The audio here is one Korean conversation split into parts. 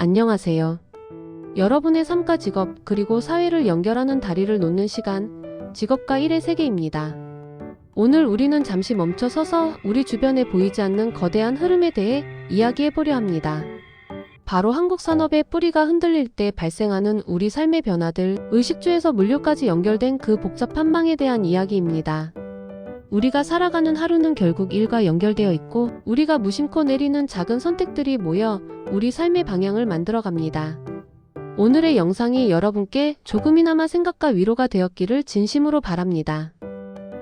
안녕하세요. 여러분의 삶과 직업 그리고 사회를 연결하는 다리를 놓는 시간, 직업과 일의 세계입니다. 오늘 우리는 잠시 멈춰 서서 우리 주변에 보이지 않는 거대한 흐름에 대해 이야기해보려 합니다. 바로 한국 산업의 뿌리가 흔들릴 때 발생하는 우리 삶의 변화들, 의식주에서 물류까지 연결된 그 복잡한 망에 대한 이야기입니다. 우리가 살아가는 하루는 결국 일과 연결되어 있고, 우리가 무심코 내리는 작은 선택들이 모여 우리 삶의 방향을 만들어갑니다. 오늘의 영상이 여러분께 조금이나마 생각과 위로가 되었기를 진심으로 바랍니다.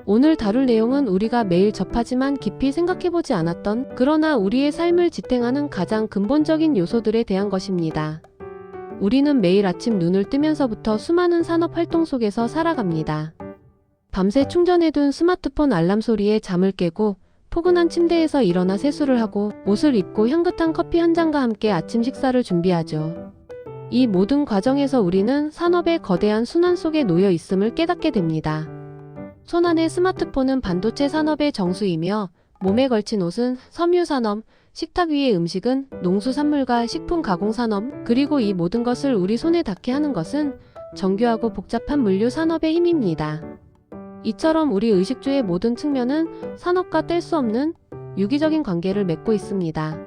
오늘 다룰 내용은 우리가 매일 접하지만 깊이 생각해보지 않았던, 그러나 우리의 삶을 지탱하는 가장 근본적인 요소들에 대한 것입니다. 우리는 매일 아침 눈을 뜨면서부터 수많은 산업 활동 속에서 살아갑니다. 밤새 충전해둔 스마트폰 알람 소리에 잠을 깨고, 포근한 침대에서 일어나 세수를 하고, 옷을 입고 향긋한 커피 한 잔과 함께 아침 식사를 준비하죠. 이 모든 과정에서 우리는 산업의 거대한 순환 속에 놓여 있음을 깨닫게 됩니다. 손안의 스마트폰은 반도체 산업의 정수이며, 몸에 걸친 옷은 섬유 산업, 식탁 위의 음식은 농수산물과 식품 가공 산업, 그리고 이 모든 것을 우리 손에 닿게 하는 것은 정교하고 복잡한 물류 산업의 힘입니다. 이처럼 우리 의식주의 모든 측면은 산업과 뗄 수 없는 유기적인 관계를 맺고 있습니다.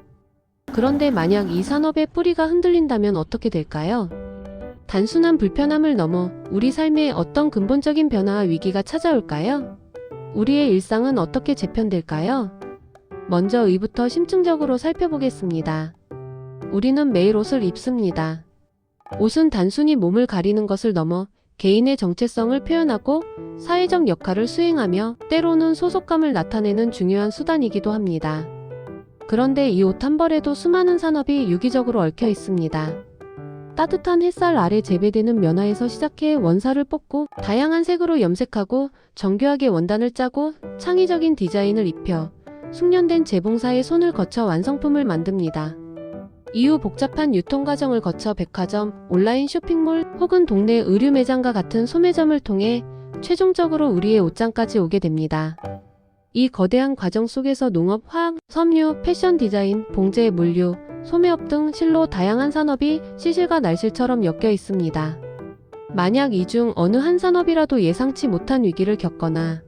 그런데 만약 이 산업의 뿌리가 흔들린다면 어떻게 될까요? 단순한 불편함을 넘어 우리 삶에 어떤 근본적인 변화와 위기가 찾아올까요? 우리의 일상은 어떻게 재편될까요? 먼저 의부터 심층적으로 살펴보겠습니다. 우리는 매일 옷을 입습니다. 옷은 단순히 몸을 가리는 것을 넘어 개인의 정체성을 표현하고 사회적 역할을 수행하며 때로는 소속감을 나타내는 중요한 수단이기도 합니다. 그런데 이 옷 한 벌에도 수많은 산업이 유기적으로 얽혀 있습니다. 따뜻한 햇살 아래 재배되는 면화에서 시작해 원사를 뽑고 다양한 색으로 염색하고 정교하게 원단을 짜고 창의적인 디자인을 입혀 숙련된 재봉사의 손을 거쳐 완성품을 만듭니다. 이후 복잡한 유통 과정을 거쳐 백화점, 온라인 쇼핑몰 혹은 동네 의류 매장과 같은 소매점을 통해 최종적으로 우리의 옷장까지 오게 됩니다. 이 거대한 과정 속에서 농업, 화학, 섬유, 패션 디자인, 봉제, 물류, 소매업 등 실로 다양한 산업이 시실과 날실처럼 엮여 있습니다. 만약 이 중 어느 한 산업이라도 예상치 못한 위기를 겪거나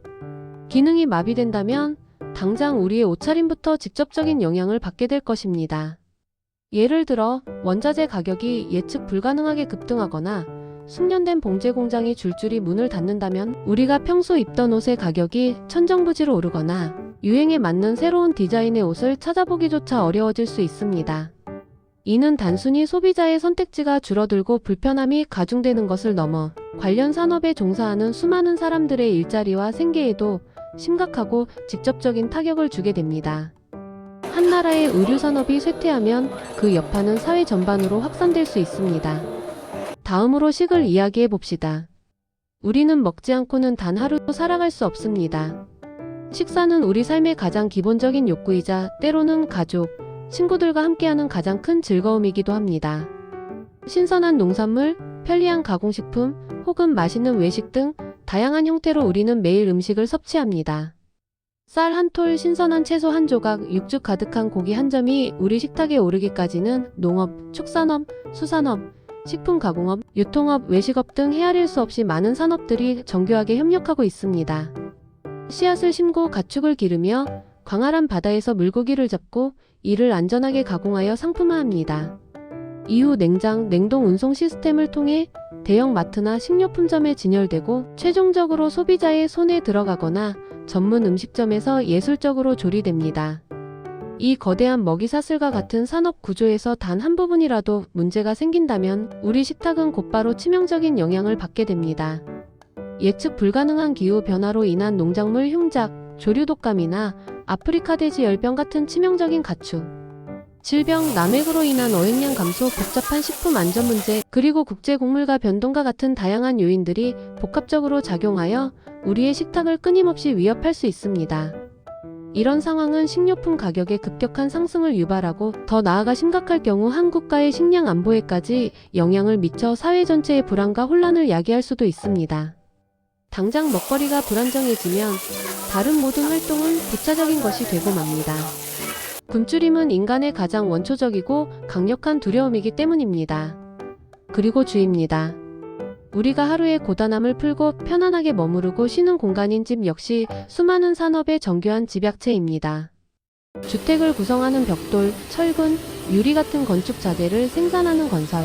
기능이 마비된다면 당장 우리의 옷차림부터 직접적인 영향을 받게 될 것입니다. 예를 들어 원자재 가격이 예측 불가능하게 급등하거나 숙련된 봉제 공장이 줄줄이 문을 닫는다면 우리가 평소 입던 옷의 가격이 천정부지로 오르거나 유행에 맞는 새로운 디자인의 옷을 찾아보기조차 어려워질 수 있습니다. 이는 단순히 소비자의 선택지가 줄어들고 불편함이 가중되는 것을 넘어 관련 산업에 종사하는 수많은 사람들의 일자리와 생계에도 심각하고 직접적인 타격을 주게 됩니다. 한 나라의 의류산업이 쇠퇴하면 그 여파는 사회 전반으로 확산될 수 있습니다. 다음으로 식을 이야기해 봅시다. 우리는 먹지 않고는 단 하루도 살아갈 수 없습니다. 식사는 우리 삶의 가장 기본적인 욕구이자 때로는 가족, 친구들과 함께하는 가장 큰 즐거움이기도 합니다. 신선한 농산물, 편리한 가공식품, 혹은 맛있는 외식 등 다양한 형태로 우리는 매일 음식을 섭취합니다. 쌀 한 톨, 신선한 채소 한 조각, 육즙 가득한 고기 한 점이 우리 식탁에 오르기까지는 농업, 축산업, 수산업, 식품 가공업, 유통업, 외식업 등 헤아릴 수 없이 많은 산업들이 정교하게 협력하고 있습니다. 씨앗을 심고 가축을 기르며 광활한 바다에서 물고기를 잡고 이를 안전하게 가공하여 상품화합니다. 이후 냉장, 냉동 운송 시스템을 통해 대형 마트나 식료품점에 진열되고 최종적으로 소비자의 손에 들어가거나 전문 음식점에서 예술적으로 조리됩니다. 이 거대한 먹이사슬과 같은 산업 구조에서 단 한 부분이라도 문제가 생긴다면 우리 식탁은 곧바로 치명적인 영향을 받게 됩니다. 예측 불가능한 기후 변화로 인한 농작물 흉작, 조류 독감이나 아프리카 돼지 열병 같은 치명적인 가축, 질병, 남획으로 인한 어획량 감소, 복잡한 식품 안전 문제, 그리고 국제 곡물가 변동과 같은 다양한 요인들이 복합적으로 작용하여 우리의 식탁을 끊임없이 위협할 수 있습니다. 이런 상황은 식료품 가격의 급격한 상승을 유발하고 더 나아가 심각할 경우 한 국가의 식량 안보에까지 영향을 미쳐 사회 전체의 불안과 혼란을 야기할 수도 있습니다. 당장 먹거리가 불안정해지면 다른 모든 활동은 부차적인 것이 되고 맙니다. 굶주림은 인간의 가장 원초적이고 강력한 두려움이기 때문입니다. 그리고 주의입니다. 우리가 하루의 고단함을 풀고 편안하게 머무르고 쉬는 공간인 집 역시 수많은 산업의 정교한 집약체입니다. 주택을 구성하는 벽돌, 철근, 유리 같은 건축 자재를 생산하는 건설.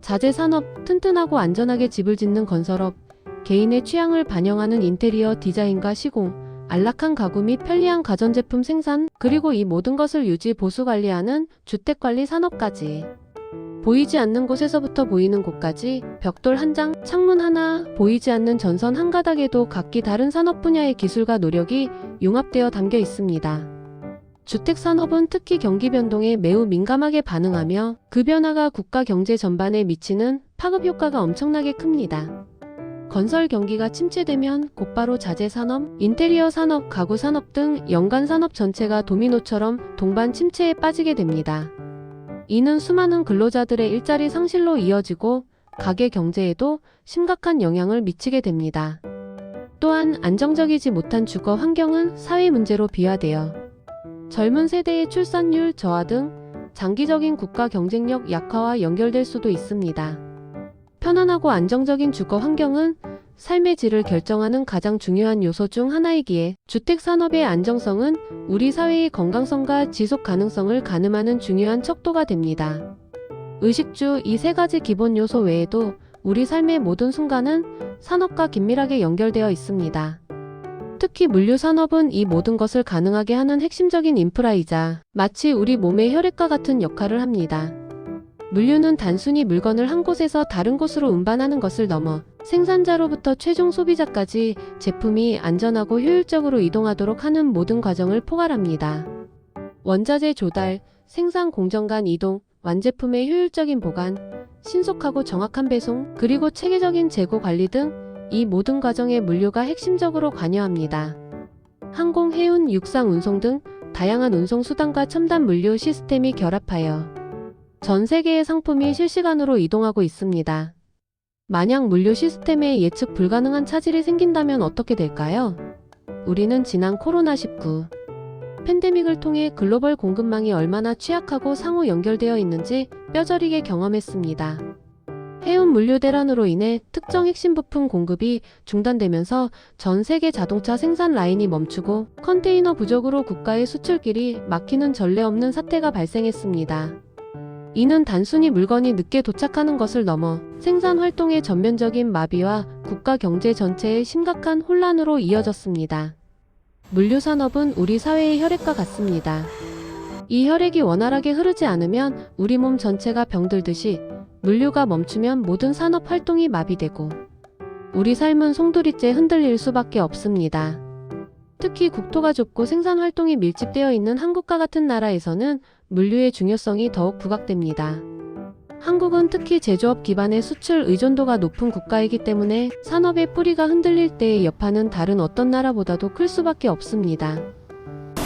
자재 산업, 튼튼하고 안전하게 집을 짓는 건설업, 개인의 취향을 반영하는 인테리어 디자인과 시공, 안락한 가구 및 편리한 가전제품 생산, 그리고 이 모든 것을 유지 보수 관리하는 주택관리 산업까지. 보이지 않는 곳에서부터 보이는 곳까지 벽돌 한 장, 창문 하나, 보이지 않는 전선 한 가닥에도 각기 다른 산업 분야의 기술과 노력이 융합되어 담겨 있습니다. 주택산업은 특히 경기 변동에 매우 민감하게 반응하며 그 변화가 국가 경제 전반에 미치는 파급 효과가 엄청나게 큽니다. 건설 경기가 침체되면 곧바로 자재산업, 인테리어 산업, 가구 산업 등 연간 산업 전체가 도미노처럼 동반 침체에 빠지게 됩니다. 이는 수많은 근로자들의 일자리 상실로 이어지고 가계 경제에도 심각한 영향을 미치게 됩니다. 또한 안정적이지 못한 주거 환경은 사회 문제로 비화되어 젊은 세대의 출산율 저하 등 장기적인 국가 경쟁력 약화와 연결될 수도 있습니다. 편안하고 안정적인 주거 환경은 삶의 질을 결정하는 가장 중요한 요소 중 하나이기에 주택산업의 안정성은 우리 사회의 건강성과 지속 가능성을 가늠하는 중요한 척도가 됩니다. 의식주 이 세 가지 기본 요소 외에도 우리 삶의 모든 순간은 산업과 긴밀하게 연결되어 있습니다. 특히 물류산업은 이 모든 것을 가능하게 하는 핵심적인 인프라이자 마치 우리 몸의 혈액과 같은 역할을 합니다. 물류는 단순히 물건을 한 곳에서 다른 곳으로 운반하는 것을 넘어 생산자로부터 최종 소비자까지 제품이 안전하고 효율적으로 이동하도록 하는 모든 과정을 포괄합니다. 원자재 조달, 생산 공정 간 이동, 완제품의 효율적인 보관, 신속하고 정확한 배송, 그리고 체계적인 재고 관리 등 이 모든 과정에 물류가 핵심적으로 관여합니다. 항공, 해운, 육상 운송 등 다양한 운송 수단과 첨단 물류 시스템이 결합하여 전 세계의 상품이 실시간으로 이동하고 있습니다. 만약 물류 시스템에 예측 불가능한 차질이 생긴다면 어떻게 될까요? 우리는 지난 코로나19 팬데믹을 통해 글로벌 공급망이 얼마나 취약하고 상호 연결되어 있는지 뼈저리게 경험했습니다. 해운 물류 대란으로 인해 특정 핵심 부품 공급이 중단되면서 전 세계 자동차 생산 라인이 멈추고 컨테이너 부족으로 국가의 수출길이 막히는 전례 없는 사태가 발생했습니다. 이는 단순히 물건이 늦게 도착하는 것을 넘어 생산 활동의 전면적인 마비와 국가 경제 전체의 심각한 혼란으로 이어졌습니다. 물류산업은 우리 사회의 혈액과 같습니다. 이 혈액이 원활하게 흐르지 않으면 우리 몸 전체가 병들듯이 물류가 멈추면 모든 산업 활동이 마비되고 우리 삶은 송두리째 흔들릴 수밖에 없습니다. 특히 국토가 좁고 생산 활동이 밀집되어 있는 한국과 같은 나라에서는 물류의 중요성이 더욱 부각됩니다. 한국은 특히 제조업 기반의 수출 의존도가 높은 국가이기 때문에 산업의 뿌리가 흔들릴 때의 여파는 다른 어떤 나라보다도 클 수밖에 없습니다.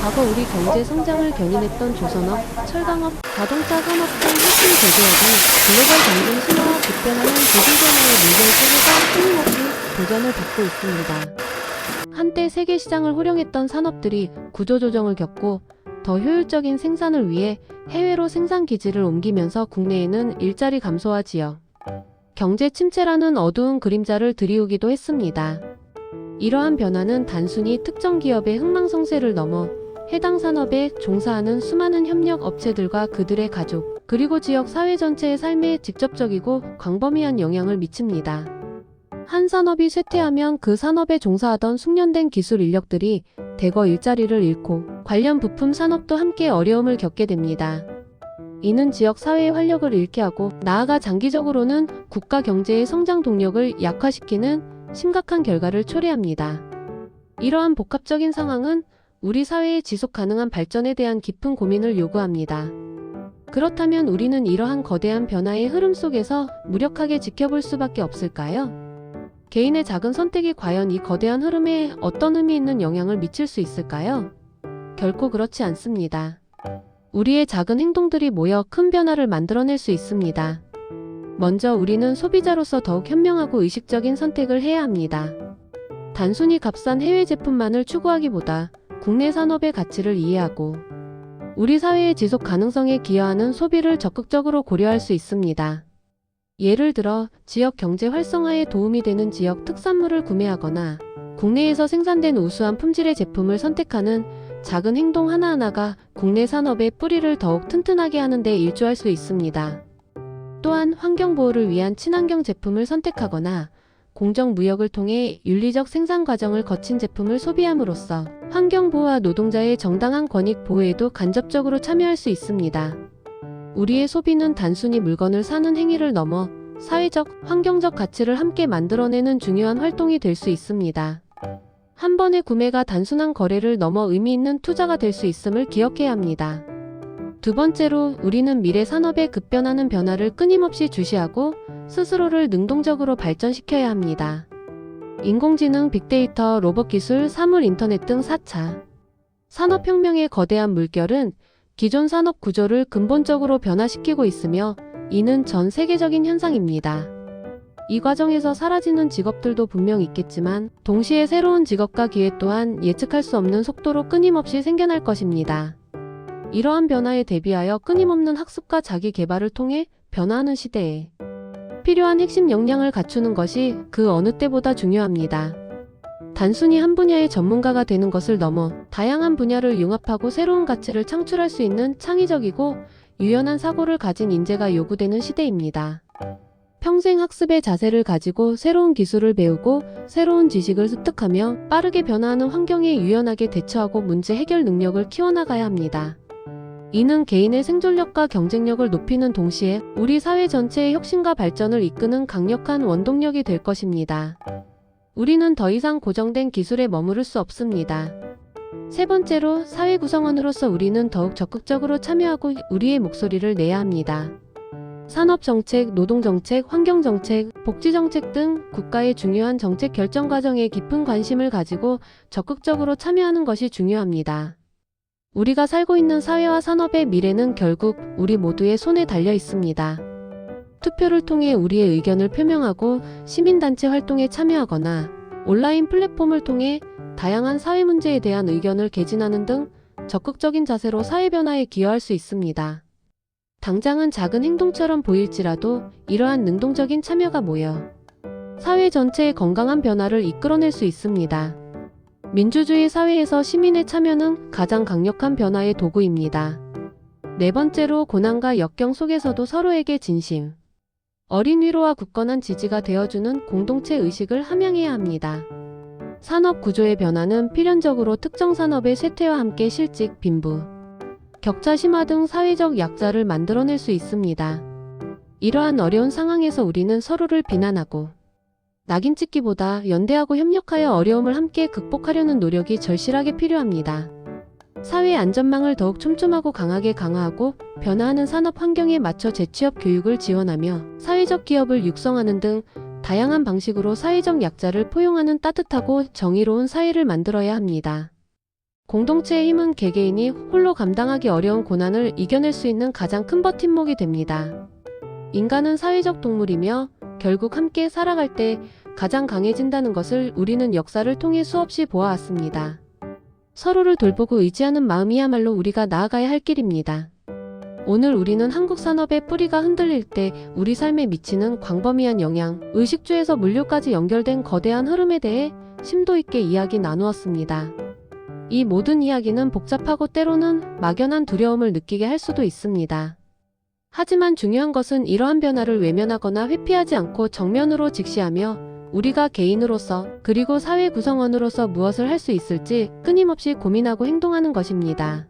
과거 우리 경제 성장을 견인했던 조선업, 철강업, 자동차 산업 등 핵심 제조업이 글로벌 경쟁 신화와 급변하는 대중변화의 문제 세계가 끊임없이 도전을 받고 있습니다. 한때 세계 시장을 호령했던 산업들이 구조조정을 겪고 더 효율적인 생산을 위해 해외로 생산 기지를 옮기면서 국내에는 일자리 감소와 지역 경제 침체라는 어두운 그림자를 드리우기도 했습니다. 이러한 변화는 단순히 특정 기업의 흥망성쇠를 넘어 해당 산업에 종사하는 수많은 협력 업체들과 그들의 가족, 그리고 지역 사회 전체의 삶에 직접적이고 광범위한 영향을 미칩니다. 한 산업이 쇠퇴하면 그 산업에 종사하던 숙련된 기술 인력들이 대거 일자리를 잃고 관련 부품 산업도 함께 어려움을 겪게 됩니다. 이는 지역 사회의 활력을 잃게 하고 나아가 장기적으로는 국가 경제의 성장 동력을 약화시키는 심각한 결과를 초래합니다. 이러한 복합적인 상황은 우리 사회의 지속 가능한 발전에 대한 깊은 고민을 요구합니다. 그렇다면 우리는 이러한 거대한 변화의 흐름 속에서 무력하게 지켜볼 수밖에 없을까요? 개인의 작은 선택이 과연 이 거대한 흐름에 어떤 의미 있는 영향을 미칠 수 있을까요? 결코 그렇지 않습니다. 우리의 작은 행동들이 모여 큰 변화를 만들어낼 수 있습니다. 먼저 우리는 소비자로서 더욱 현명하고 의식적인 선택을 해야 합니다. 단순히 값싼 해외 제품만을 추구하기보다 국내 산업의 가치를 이해하고 우리 사회의 지속 가능성에 기여하는 소비를 적극적으로 고려할 수 있습니다. 예를 들어 지역 경제 활성화에 도움이 되는 지역 특산물을 구매하거나 국내에서 생산된 우수한 품질의 제품을 선택하는 작은 행동 하나하나가 국내 산업의 뿌리를 더욱 튼튼하게 하는 데 일조할 수 있습니다. 또한 환경보호를 위한 친환경 제품을 선택하거나 공정무역을 통해 윤리적 생산 과정을 거친 제품을 소비함으로써 환경보호와 노동자의 정당한 권익 보호에도 간접적으로 참여할 수 있습니다. 우리의 소비는 단순히 물건을 사는 행위를 넘어 사회적, 환경적 가치를 함께 만들어내는 중요한 활동이 될 수 있습니다. 한 번의 구매가 단순한 거래를 넘어 의미 있는 투자가 될 수 있음을 기억해야 합니다. 두 번째로, 우리는 미래 산업의 급변하는 변화를 끊임없이 주시하고 스스로를 능동적으로 발전시켜야 합니다. 인공지능, 빅데이터, 로봇 기술, 사물 인터넷 등 4차 산업혁명의 거대한 물결은 기존 산업 구조를 근본적으로 변화시키고 있으며 이는 전 세계적인 현상입니다. 이 과정에서 사라지는 직업들도 분명 있겠지만 동시에 새로운 직업과 기회 또한 예측할 수 없는 속도로 끊임없이 생겨날 것입니다. 이러한 변화에 대비하여 끊임없는 학습과 자기 개발을 통해 변화하는 시대에 필요한 핵심 역량을 갖추는 것이 그 어느 때보다 중요합니다. 단순히 한 분야의 전문가가 되는 것을 넘어 다양한 분야를 융합하고 새로운 가치를 창출할 수 있는 창의적이고 유연한 사고를 가진 인재가 요구되는 시대입니다. 평생 학습의 자세를 가지고 새로운 기술을 배우고 새로운 지식을 습득하며 빠르게 변화하는 환경에 유연하게 대처하고 문제 해결 능력을 키워나가야 합니다. 이는 개인의 생존력과 경쟁력을 높이는 동시에 우리 사회 전체의 혁신과 발전을 이끄는 강력한 원동력이 될 것입니다. 우리는 더 이상 고정된 기술에 머무를 수 없습니다. 세 번째로, 사회 구성원으로서 우리는 더욱 적극적으로 참여하고 우리의 목소리를 내야 합니다. 산업정책, 노동정책, 환경정책, 복지정책 등 국가의 중요한 정책 결정 과정에 깊은 관심을 가지고 적극적으로 참여하는 것이 중요합니다. 우리가 살고 있는 사회와 산업의 미래는 결국 우리 모두의 손에 달려 있습니다. 투표를 통해 우리의 의견을 표명하고 시민단체 활동에 참여하거나 온라인 플랫폼을 통해 다양한 사회 문제에 대한 의견을 개진하는 등 적극적인 자세로 사회 변화에 기여할 수 있습니다. 당장은 작은 행동처럼 보일지라도 이러한 능동적인 참여가 모여 사회 전체의 건강한 변화를 이끌어낼 수 있습니다. 민주주의 사회에서 시민의 참여는 가장 강력한 변화의 도구입니다. 네 번째로, 고난과 역경 속에서도 서로에게 진심 어린 위로와 굳건한 지지가 되어주는 공동체 의식을 함양해야 합니다. 산업 구조의 변화는 필연적으로 특정 산업의 쇠퇴와 함께 실직, 빈부, 격차 심화 등 사회적 약자를 만들어낼 수 있습니다. 이러한 어려운 상황에서 우리는 서로를 비난하고 낙인 찍기보다 연대하고 협력하여 어려움을 함께 극복하려는 노력이 절실하게 필요합니다. 사회 안전망을 더욱 촘촘하고 강하게 강화하고 변화하는 산업 환경에 맞춰 재취업 교육을 지원하며 사회적 기업을 육성하는 등 다양한 방식으로 사회적 약자를 포용하는 따뜻하고 정의로운 사회를 만들어야 합니다. 공동체의 힘은 개개인이 홀로 감당하기 어려운 고난을 이겨낼 수 있는 가장 큰 버팀목이 됩니다. 인간은 사회적 동물이며 결국 함께 살아갈 때 가장 강해진다는 것을 우리는 역사를 통해 수없이 보아왔습니다. 서로를 돌보고 의지하는 마음이야말로 우리가 나아가야 할 길입니다. 오늘 우리는 한국 산업의 뿌리가 흔들릴 때 우리 삶에 미치는 광범위한 영향, 의식주에서 물류까지 연결된 거대한 흐름에 대해 심도 있게 이야기 나누었습니다. 이 모든 이야기는 복잡하고 때로는 막연한 두려움을 느끼게 할 수도 있습니다. 하지만 중요한 것은 이러한 변화를 외면하거나 회피하지 않고 정면으로 직시하며 우리가 개인으로서 그리고 사회 구성원으로서 무엇을 할 수 있을지 끊임없이 고민하고 행동하는 것입니다.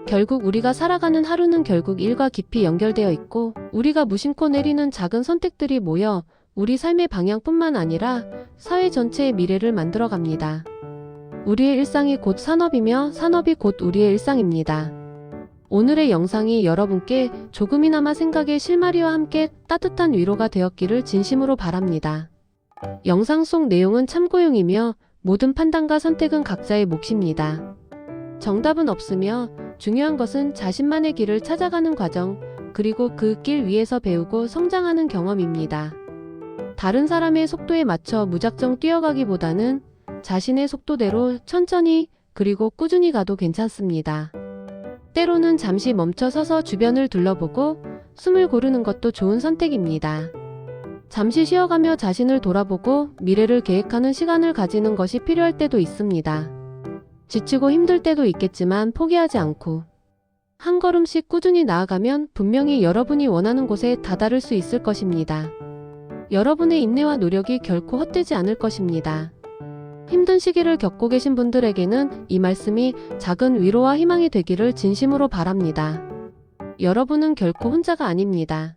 결국 우리가 살아가는 하루는 결국 일과 깊이 연결되어 있고 우리가 무심코 내리는 작은 선택들이 모여 우리 삶의 방향뿐만 아니라 사회 전체의 미래를 만들어갑니다. 우리의 일상이 곧 산업이며 산업이 곧 우리의 일상입니다. 오늘의 영상이 여러분께 조금이나마 생각의 실마리와 함께 따뜻한 위로가 되었기를 진심으로 바랍니다. 영상 속 내용은 참고용이며 모든 판단과 선택은 각자의 몫입니다. 정답은 없으며 중요한 것은 자신만의 길을 찾아가는 과정, 그리고 그 길 위에서 배우고 성장하는 경험입니다. 다른 사람의 속도에 맞춰 무작정 뛰어가기보다는 자신의 속도대로 천천히 그리고 꾸준히 가도 괜찮습니다. 때로는 잠시 멈춰 서서 주변을 둘러보고 숨을 고르는 것도 좋은 선택입니다. 잠시 쉬어가며 자신을 돌아보고 미래를 계획하는 시간을 가지는 것이 필요할 때도 있습니다. 지치고 힘들 때도 있겠지만 포기하지 않고 한 걸음씩 꾸준히 나아가면 분명히 여러분이 원하는 곳에 다다를 수 있을 것입니다. 여러분의 인내와 노력이 결코 헛되지 않을 것입니다. 힘든 시기를 겪고 계신 분들에게는 이 말씀이 작은 위로와 희망이 되기를 진심으로 바랍니다. 여러분은 결코 혼자가 아닙니다.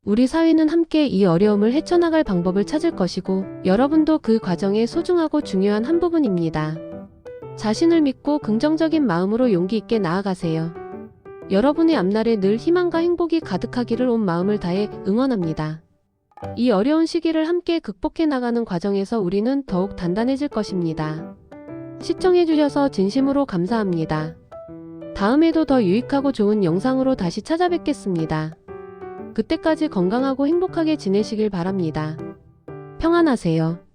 우리 사회는 함께 이 어려움을 헤쳐나갈 방법을 찾을 것이고 여러분도 그 과정의 소중하고 중요한 한 부분입니다. 자신을 믿고 긍정적인 마음으로 용기 있게 나아가세요. 여러분의 앞날에 늘 희망과 행복이 가득하기를 온 마음을 다해 응원합니다. 이 어려운 시기를 함께 극복해 나가는 과정에서 우리는 더욱 단단해질 것입니다. 시청해주셔서 진심으로 감사합니다. 다음에도 더 유익하고 좋은 영상으로 다시 찾아뵙겠습니다. 그때까지 건강하고 행복하게 지내시길 바랍니다. 평안하세요.